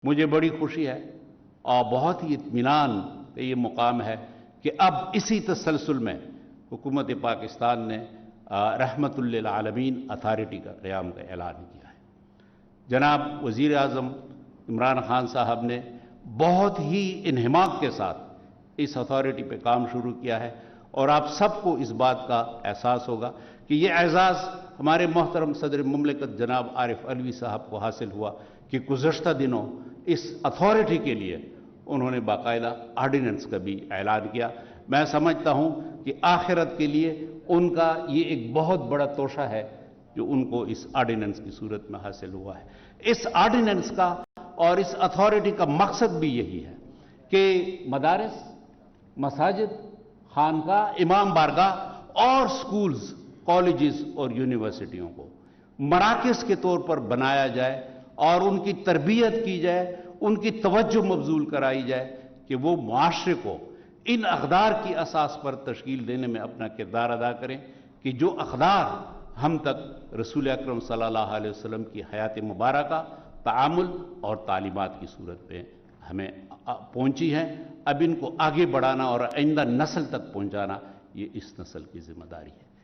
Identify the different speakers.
Speaker 1: مجھے بڑی خوشی ہے اور بہت ہی اطمینان کا یہ مقام ہے کہ اب اسی تسلسل میں حکومت پاکستان نے رحمت للعالمین اتھارٹی کا قیام کا اعلان کیا ہے۔ جناب وزیر اعظم عمران خان صاحب نے بہت ہی انہماک کے ساتھ اس اتھارٹی پہ کام شروع کیا ہے، اور آپ سب کو اس بات کا احساس ہوگا کہ یہ اعزاز ہمارے محترم صدر مملکت جناب عارف علوی صاحب کو حاصل ہوا کہ گزشتہ دنوں اس اتھارٹی کے لیے انہوں نے باقاعدہ آرڈیننس کا بھی اعلان کیا۔ میں سمجھتا ہوں کہ آخرت کے لیے ان کا یہ ایک بہت بڑا توشہ ہے جو ان کو اس آرڈیننس کی صورت میں حاصل ہوا ہے۔ اس آرڈیننس کا اور اس اتھارٹی کا مقصد بھی یہی ہے کہ مدارس، مساجد، خانقاہ، امام بارگاہ اور سکولز، کالجز اور یونیورسٹیوں کو مراکز کے طور پر بنایا جائے اور ان کی تربیت کی جائے، ان کی توجہ مبذول کرائی جائے کہ وہ معاشرے کو ان اقدار کی اساس پر تشکیل دینے میں اپنا کردار ادا کریں کہ جو اقدار ہم تک رسول اکرم صلی اللہ علیہ وسلم کی حیات مبارکہ، تعامل اور تعلیمات کی صورت میں ہمیں پہنچی ہیں۔ اب ان کو آگے بڑھانا اور آئندہ نسل تک پہنچانا یہ اس نسل کی ذمہ داری ہے۔